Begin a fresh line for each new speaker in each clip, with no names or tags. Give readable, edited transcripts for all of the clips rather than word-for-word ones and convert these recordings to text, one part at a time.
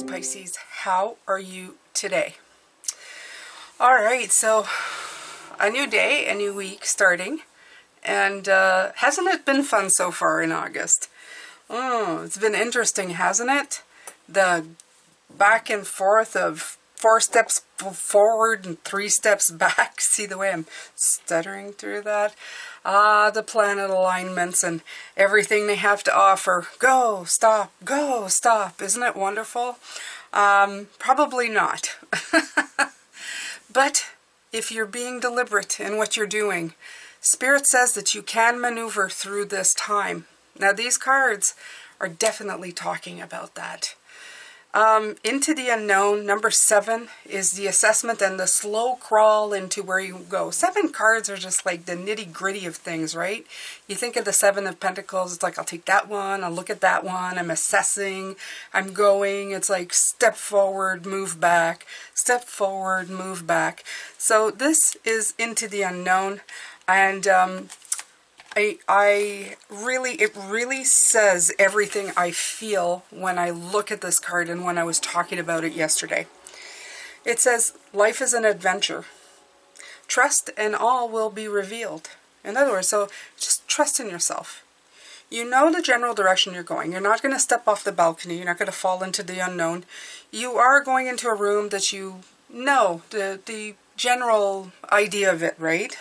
Pisces, how are you today? All right, so a new day, a new week starting, and hasn't it been fun so far in August? Oh, it's been interesting, hasn't it? The back and forth of 4 steps forward and 3 steps back. See the way I'm stuttering through that? The planet alignments and everything they have to offer. Go, stop, go, stop. Isn't it wonderful? Probably not. But if you're being deliberate in what you're doing, Spirit says that you can maneuver through this time. Now, these cards are definitely talking about that. Into the unknown, number 7 is the assessment and the slow crawl into where you go. 7 cards are just like the nitty-gritty of things, right? You think of the 7 of Pentacles, it's like, I'll take that one, I'll look at that one, I'm assessing, I'm going. It's like step forward, move back, step forward, move back. So this is into the unknown, and it really says everything I feel when I look at this card and when I was talking about it yesterday. It says, life is an adventure. Trust and all will be revealed. In other words, so just trust in yourself. You know the general direction you're going. You're not going to step off the balcony. You're not going to fall into the unknown. You are going into a room that you know, the general idea of it, right?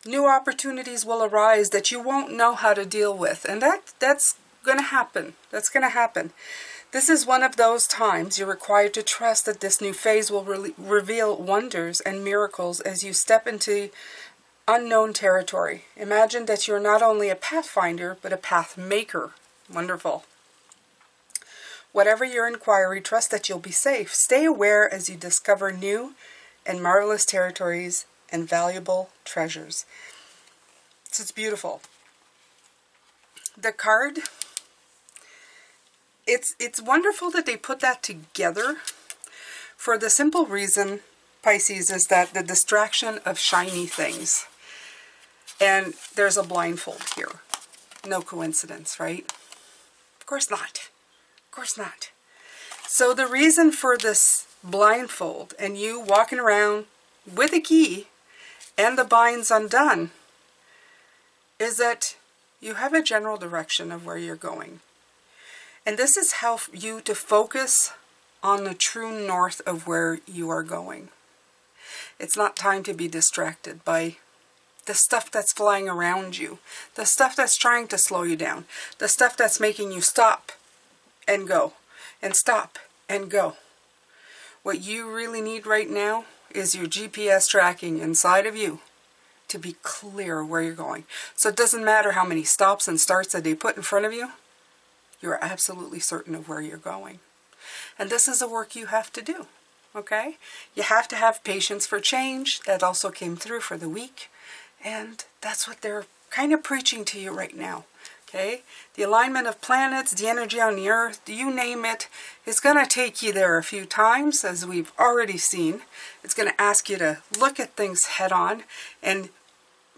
New opportunities will arise that you won't know how to deal with. And that's going to happen. That's going to happen. This is one of those times you're required to trust that this new phase will reveal wonders and miracles as you step into unknown territory. Imagine that you're not only a pathfinder, but a path maker. Wonderful. Whatever your inquiry, trust that you'll be safe. Stay aware as you discover new and marvelous territories and valuable treasures. So it's beautiful. The card, it's wonderful that they put that together for the simple reason, Pisces, is that the distraction of shiny things. And there's a blindfold here. No coincidence, right? Of course not. Of course not. So the reason for this blindfold and you walking around with a key and the binds undone is that you have a general direction of where you're going. And this is how you to focus on the true north of where you are going. It's not time to be distracted by the stuff that's flying around you, the stuff that's trying to slow you down, the stuff that's making you stop and go, and stop and go. What you really need right now is your GPS tracking inside of you to be clear where you're going. So it doesn't matter how many stops and starts that they put in front of you, you're absolutely certain of where you're going. And this is the work you have to do, okay? You have to have patience for change. That also came through for the week. And that's what they're kind of preaching to you right now, okay? The alignment of planets, the energy on the earth, you name it, is going to take you there a few times, as we've already seen. It's going to ask you to look at things head on and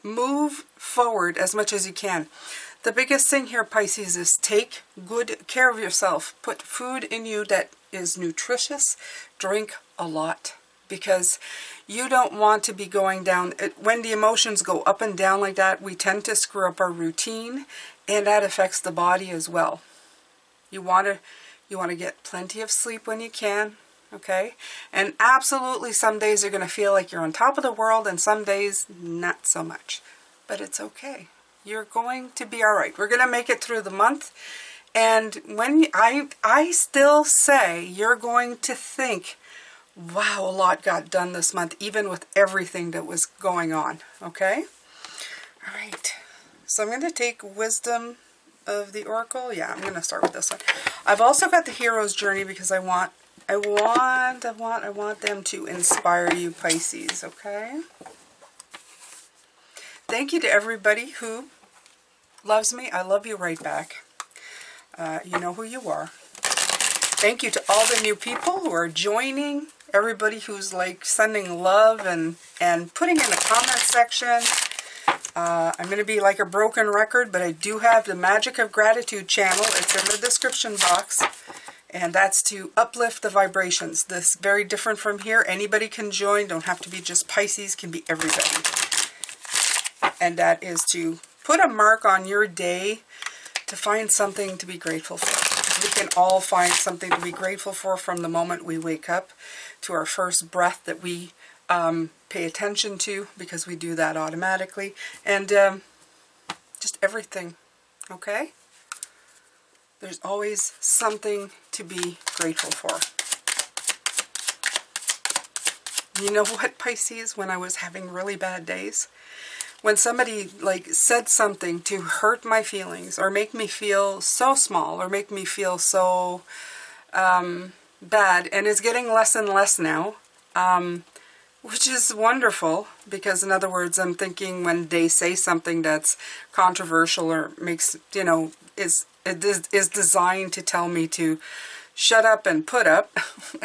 move forward as much as you can. The biggest thing here, Pisces, is take good care of yourself. Put food in you that is nutritious. Drink a lot, because you don't want to be going down. When the emotions go up and down like that, we tend to screw up our routine, and that affects the body as well. You want to get plenty of sleep when you can, okay? And absolutely, some days you're going to feel like you're on top of the world, and some days not so much. But it's okay. You're going to be all right. We're going to make it through the month. And when I still say you're going to think, wow, a lot got done this month, even with everything that was going on, okay? All right. So I'm going to take Wisdom of the Oracle. Yeah, I'm going to start with this one. I've also got the Hero's Journey because I want them to inspire you, Pisces, okay? Thank you to everybody who loves me. I love you right back. You know who you are. Thank you to all the new people who are joining everybody who's like sending love and putting in the comment section. I'm going to be like a broken record, but I do have the Magic of Gratitude channel. It's in the description box. And that's to uplift the vibrations. This is very different from here. Anybody can join. Don't have to be just Pisces. Can be everybody. And that is to put a mark on your day to find something to be grateful for. We can all find something to be grateful for from the moment we wake up to our first breath that we pay attention to, because we do that automatically. And just everything. Okay? There's always something to be grateful for. You know what, Pisces? When I was having really bad days, when somebody like said something to hurt my feelings or make me feel so small or make me feel so bad, and it's getting less and less now, which is wonderful, because in other words, I'm thinking when they say something that's controversial or makes, you know, is designed to tell me to shut up and put up.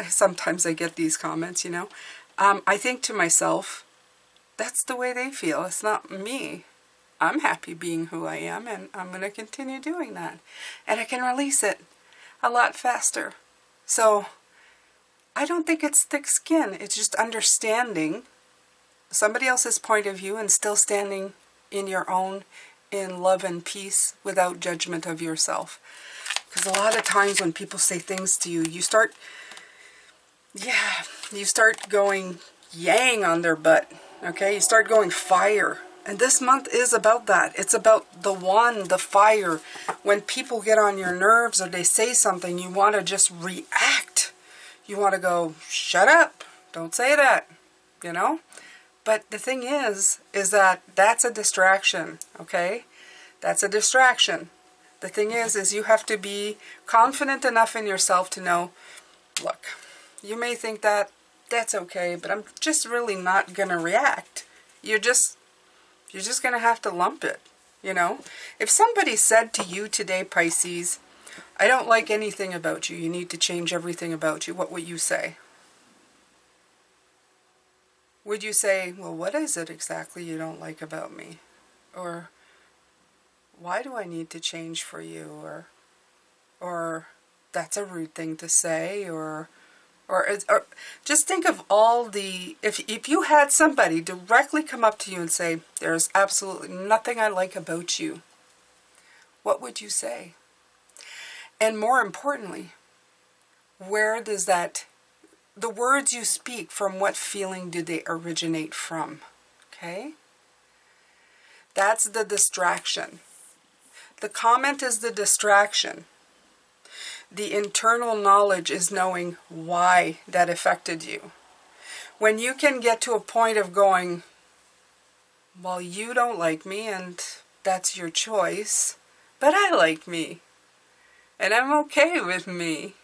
Sometimes I get these comments, you know. I think to myself, that's the way they feel. It's not me. I'm happy being who I am, and I'm going to continue doing that. And I can release it a lot faster. So I don't think it's thick skin. It's just understanding somebody else's point of view and still standing in your own, in love and peace, without judgment of yourself. Because a lot of times when people say things to you, you start going yang on their butt. Okay, you start going fire. And this month is about that. It's about the fire. When people get on your nerves or they say something, you want to just react. You want to go, shut up, don't say that, you know? But the thing is that that's a distraction, okay? That's a distraction. The thing is you have to be confident enough in yourself to know, look, you may think that that's okay, but I'm just really not going to react. You're just going to have to lump it, you know? If somebody said to you today, Pisces, I don't like anything about you, you need to change everything about you, what would you say? Would you say, well, what is it exactly you don't like about me? Or, why do I need to change for you? Or that's a rude thing to say, or just think of all the, if you had somebody directly come up to you and say, there's absolutely nothing I like about you, what would you say? And more importantly, where does that, the words you speak, from what feeling do they originate from? Okay? That's the distraction. The comment is the distraction. The internal knowledge is knowing why that affected you. When you can get to a point of going, well, you don't like me and that's your choice, but I like me and I'm okay with me.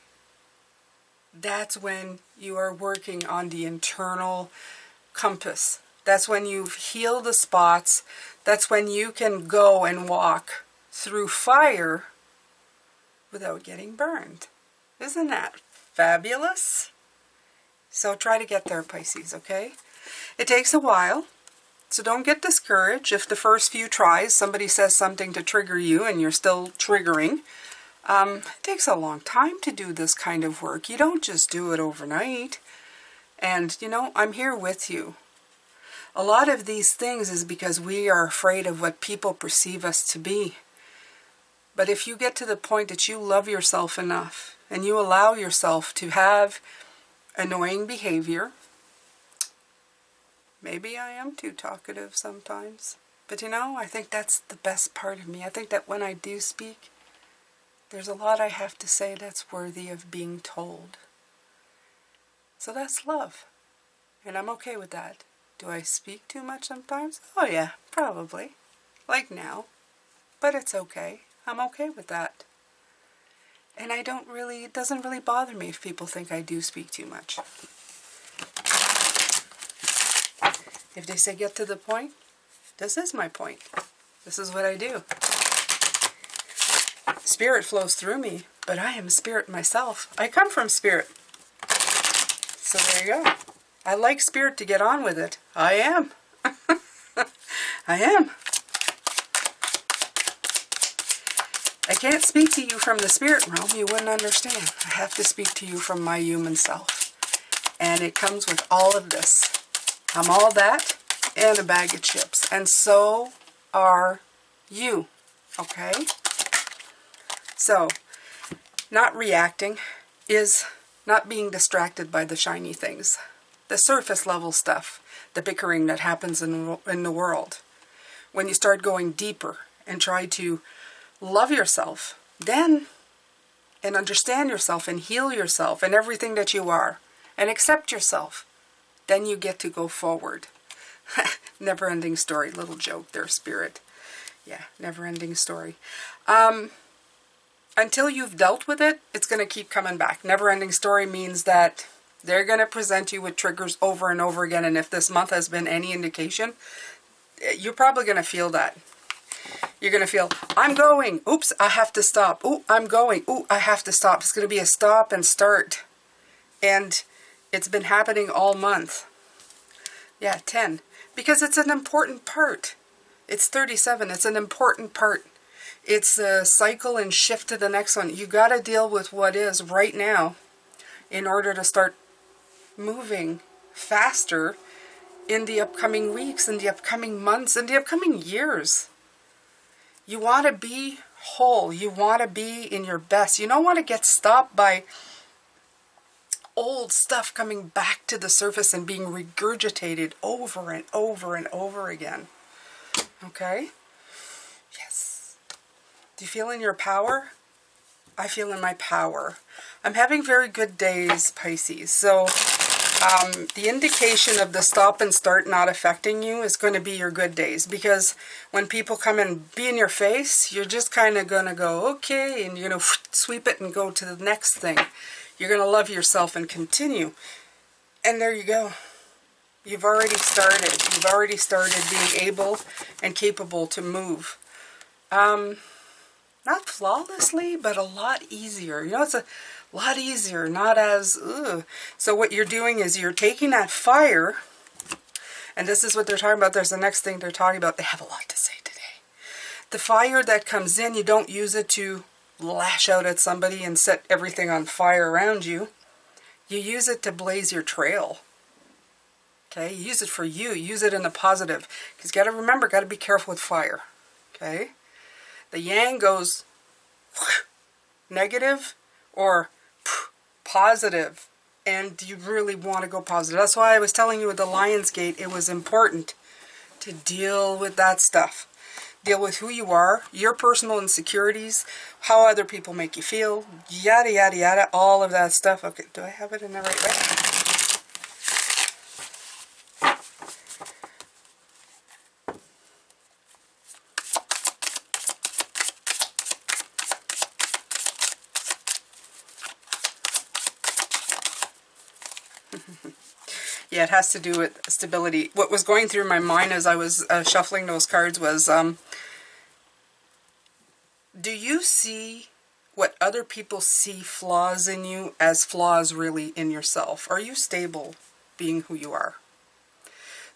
That's when you are working on the internal compass. That's when you've healed the spots. That's when you can go and walk through fire without getting burned. Isn't that fabulous? So try to get there, Pisces, okay? It takes a while, so don't get discouraged if the first few tries somebody says something to trigger you and you're still triggering. It takes a long time to do this kind of work. You don't just do it overnight. And, you know, I'm here with you. A lot of these things is because we are afraid of what people perceive us to be. But if you get to the point that you love yourself enough and you allow yourself to have annoying behavior, maybe I am too talkative sometimes, but you know, I think that's the best part of me. I think that when I do speak, there's a lot I have to say that's worthy of being told. So that's love, and I'm okay with that. Do I speak too much sometimes? Oh yeah, probably, like now, but it's okay. I'm okay with that. And I don't really, it doesn't really bother me if people think I do speak too much. If they say get to the point, this is my point. This is what I do. Spirit flows through me, but I am spirit myself. I come from spirit. So there you go. I like Spirit to get on with it. I am. I am. I can't speak to you from the spirit realm. You wouldn't understand. I have to speak to you from my human self. And it comes with all of this. I'm all that and a bag of chips. And so are you. Okay? So, not reacting is not being distracted by the shiny things. The surface level stuff. The bickering that happens in the world. When you start going deeper and try to love yourself, then, and understand yourself and heal yourself and everything that you are, and accept yourself, then you get to go forward. Never-ending story. Little joke there, Spirit. Yeah, never-ending story. Until you've dealt with it, it's going to keep coming back. Never-ending story means that they're going to present you with triggers over and over again, and if this month has been any indication, you're probably going to feel that. You're going to feel, I'm going. Oops, I have to stop. Ooh, I'm going. Ooh, I have to stop. It's going to be a stop and start. And it's been happening all month. Yeah, 10. Because it's an important part. It's 37. It's an important part. It's a cycle and shift to the next one. You got to deal with what is right now in order to start moving faster in the upcoming weeks, in the upcoming months, in the upcoming years. You want to be whole. You want to be in your best. You don't want to get stopped by old stuff coming back to the surface and being regurgitated over and over and over again. Okay? Yes. Do you feel in your power? I feel in my power. I'm having very good days, Pisces. So the indication of the stop and start not affecting you is going to be your good days. Because when people come and be in your face, you're just kind of going to go, okay, and you're going to sweep it and go to the next thing. You're going to love yourself and continue. And there you go. You've already started. You've already started being able and capable to move. Not flawlessly, but a lot easier. You know, it's a lot easier, not as, ugh. So what you're doing is you're taking that fire, and this is what they're talking about. There's the next thing they're talking about. They have a lot to say today. The fire that comes in, you don't use it to lash out at somebody and set everything on fire around you. You use it to blaze your trail. Okay, you use it for you. Use it in a positive. Because you got to remember, got to be careful with fire. Okay? The yang goes negative or positive. And you really want to go positive. That's why I was telling you with the Lion's Gate, it was important to deal with that stuff. Deal with who you are, your personal insecurities, how other people make you feel, yada, yada, yada, all of that stuff. Okay, do I have it in the right way? Yeah, it has to do with stability. What was going through my mind as I was shuffling those cards was, do you see what other people see flaws in you as flaws really in yourself? Are you stable being who you are?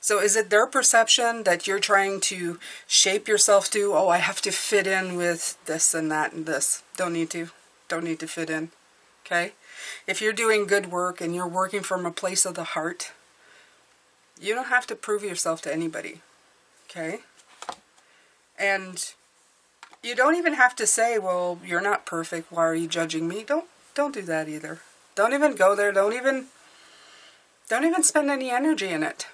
So is it their perception that you're trying to shape yourself to, oh, I have to fit in with this and that and this? Don't need to. Don't need to fit in. Okay? If you're doing good work and you're working from a place of the heart, you don't have to prove yourself to anybody. Okay? And you don't even have to say, well, you're not perfect. Why are you judging me? Don't do that either. Don't even go there. Don't even spend any energy in it.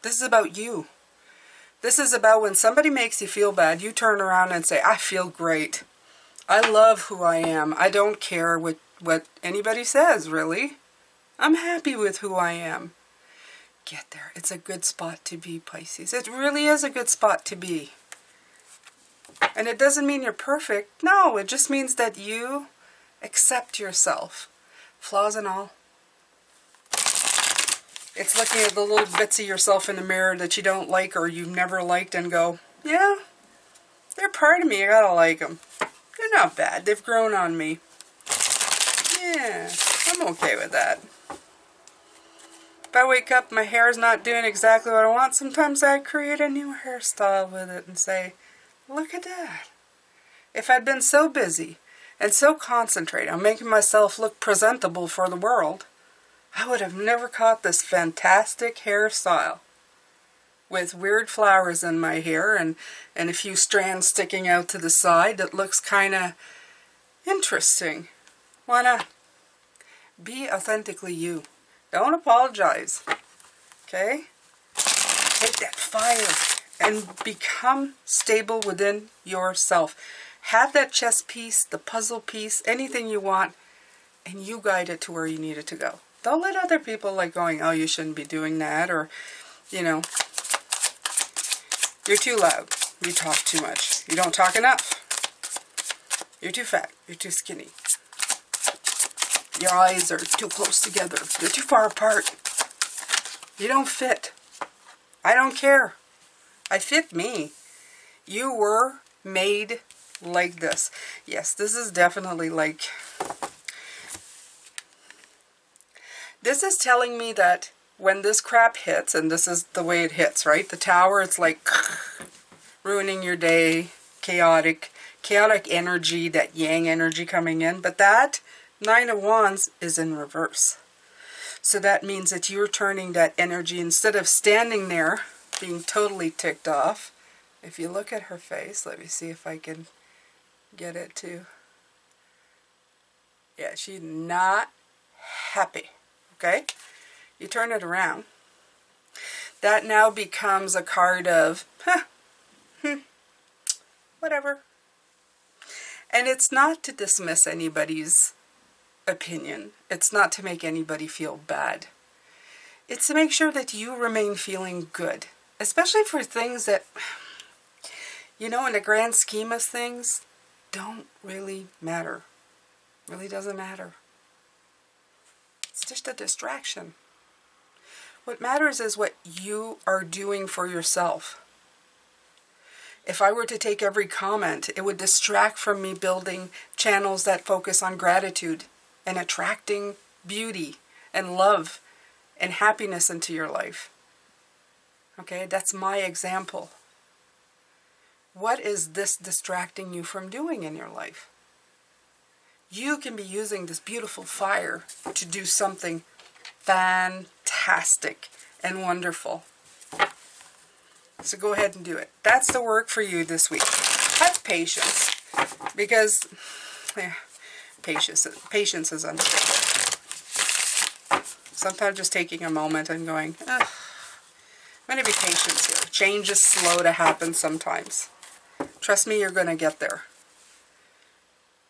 This is about you. This is about when somebody makes you feel bad, you turn around and say, I feel great. I love who I am. I don't care what anybody says, really. I'm happy with who I am. Get there. It's a good spot to be, Pisces. It really is a good spot to be. And it doesn't mean you're perfect. No, it just means that you accept yourself. Flaws and all. It's looking at the little bits of yourself in the mirror that you don't like or you've never liked and go, yeah, they're part of me. I gotta like them. They're not bad. They've grown on me. Yeah, I'm okay with that. If I wake up, my hair's not doing exactly what I want, sometimes I create a new hairstyle with it and say, look at that. If I'd been so busy and so concentrated on making myself look presentable for the world, I would have never caught this fantastic hairstyle with weird flowers in my hair and a few strands sticking out to the side that looks kind of interesting. Why not? Be authentically you. Don't apologize. Okay? Take that fire and become stable within yourself. Have that chess piece, the puzzle piece, anything you want, and you guide it to where you need it to go. Don't let other people like going, oh, you shouldn't be doing that, or, you know, you're too loud. You talk too much. You don't talk enough. You're too fat. You're too skinny. Your eyes are too close together. You're too far apart. You don't fit. I don't care. I fit me. You were made like this. Yes, this is definitely like... This is telling me that when this crap hits, and this is the way it hits, right? The tower, it's like ruining your day, chaotic energy, that yang energy coming in. But that Nine of Wands is in reverse. So that means that you're turning that energy, instead of standing there being totally ticked off. If you look at her face, let me see if I can get it to... Yeah, she's not happy. Okay? You turn it around. That now becomes a card of, whatever. And it's not to dismiss anybody's opinion. It's not to make anybody feel bad. It's to make sure that you remain feeling good. Especially for things that, you know, in the grand scheme of things, don't really matter. Really doesn't matter. It's just a distraction. What matters is what you are doing for yourself. If I were to take every comment, it would distract from me building channels that focus on gratitude and attracting beauty and love and happiness into your life. Okay, that's my example. What is this distracting you from doing in your life? You can be using this beautiful fire to do something fantastic and wonderful. So go ahead and do it. That's the work for you this week. Have patience, because patience is unstable. Sometimes just taking a moment and going, I'm going to be patient here. Change is slow to happen sometimes. Trust me, you're going to get there.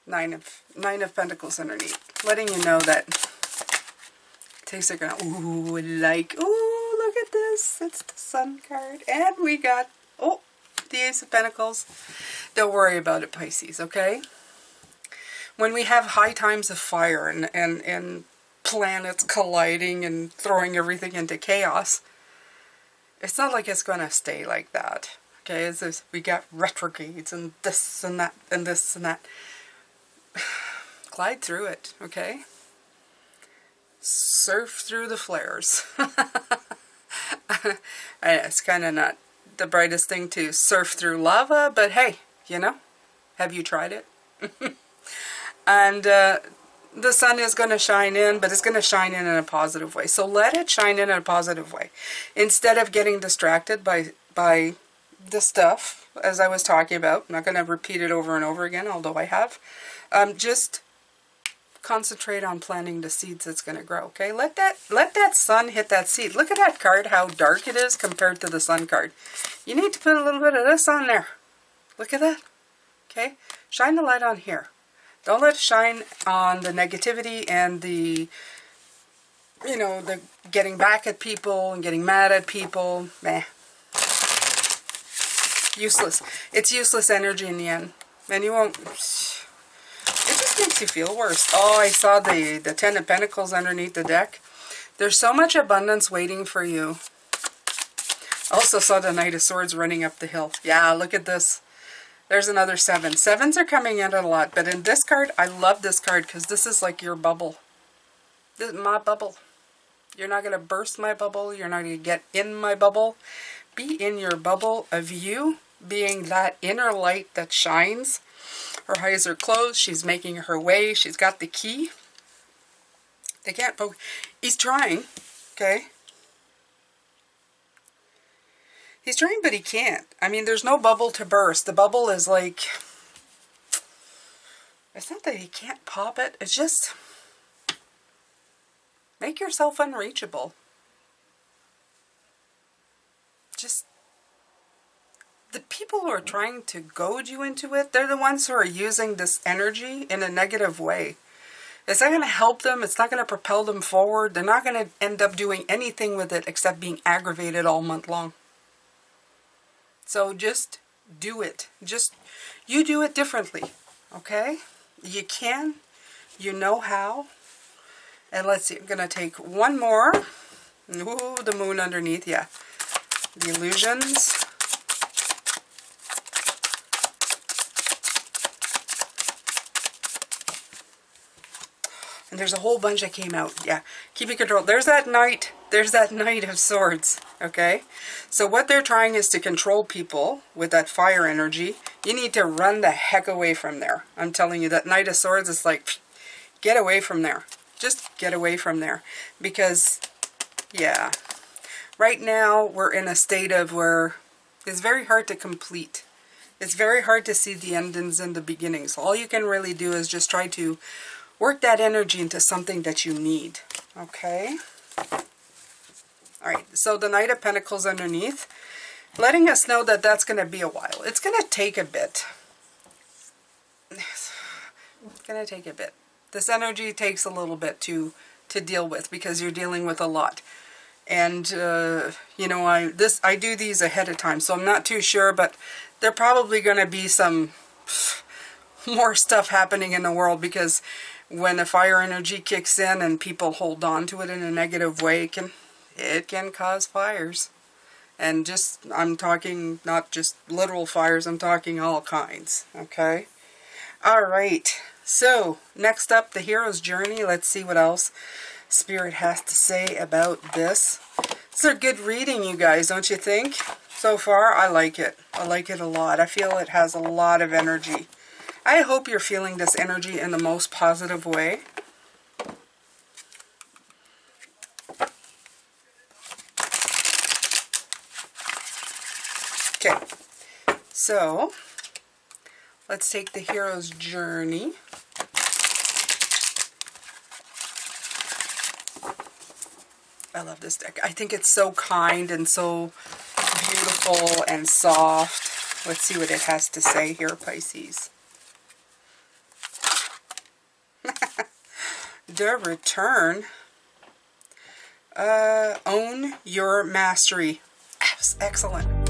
Nine of Pentacles underneath, letting you know that things are gonna, ooh, look at this. It's the Sun card, and we got, the Ace of Pentacles. Don't worry about it, Pisces, okay? When we have high times of fire and planets colliding and throwing everything into chaos, it's not like it's gonna stay like that, okay? We got retrogrades and this and that and this and that. Glide through it, okay? Surf through the flares. It's kind of not the brightest thing to surf through lava, but hey, you know, have you tried it? And the sun is going to shine in, but it's going to shine in a positive way. So let it shine in a positive way. Instead of getting distracted by the stuff, as I was talking about, I'm not going to repeat it over and over again, although I have. Just concentrate on planting the seeds that's going to grow, okay? Let that sun hit that seed. Look at that card, how dark it is compared to the Sun card. You need to put a little bit of this on there. Look at that, okay? Shine the light on here. Don't let it shine on the negativity and the, you know, the getting back at people and getting mad at people. Meh. Useless. It's useless energy in the end. And you won't... It just makes you feel worse. Oh, I saw the Ten of Pentacles underneath the deck. There's so much abundance waiting for you. Also saw the Knight of Swords running up the hill. Yeah, look at this. There's another 7. 7s are coming in a lot. But in this card, I love this card because this is like your bubble. This is my bubble. You're not going to burst my bubble. You're not going to get in my bubble. Be in your bubble of you being that inner light that shines. Her eyes are closed. She's making her way. She's got the key. They can't poke. He's trying, okay? He's trying, but he can't. I mean, there's no bubble to burst. The bubble is like... It's not that he can't pop it. It's just... Make yourself unreachable. Just... The people who are trying to goad you into it, they're the ones who are using this energy in a negative way. It's not going to help them. It's not going to propel them forward. They're not going to end up doing anything with it except being aggravated all month long. So just do it. Just, you do it differently. Okay? You can. You know how. And let's see. I'm going to take one more. Ooh, the moon underneath. Yeah. The illusions. And there's a whole bunch that came out. Yeah. Keeping control. There's that knight. There's that Knight of Swords. Okay? So what they're trying is to control people with that fire energy. You need to run the heck away from there. I'm telling you, that Knight of Swords is like, get away from there. Just get away from there. Because, yeah. Right now, we're in a state of where it's very hard to complete. It's very hard to see the endings and the beginnings. All you can really do is just try to work that energy into something that you need. Okay? Alright, so the Knight of Pentacles underneath, letting us know that that's going to be a while. It's going to take a bit. It's going to take a bit. This energy takes a little bit to deal with because you're dealing with a lot. And, you know, I do these ahead of time, so I'm not too sure, but there probably going to be some more stuff happening in the world because when the fire energy kicks in and people hold on to it in a negative way, it can cause fires. And just, I'm talking not just literal fires, I'm talking all kinds, okay? Alright, so next up, the hero's journey. Let's see what else Spirit has to say about this. It's a good reading, you guys, don't you think? So far, I like it. I like it a lot. I feel it has a lot of energy. I hope you're feeling this energy in the most positive way. Okay, so let's take the hero's journey. I love this deck. I think it's so kind and so beautiful and soft. Let's see what it has to say here, Pisces. The Return. Own your mastery. Excellent.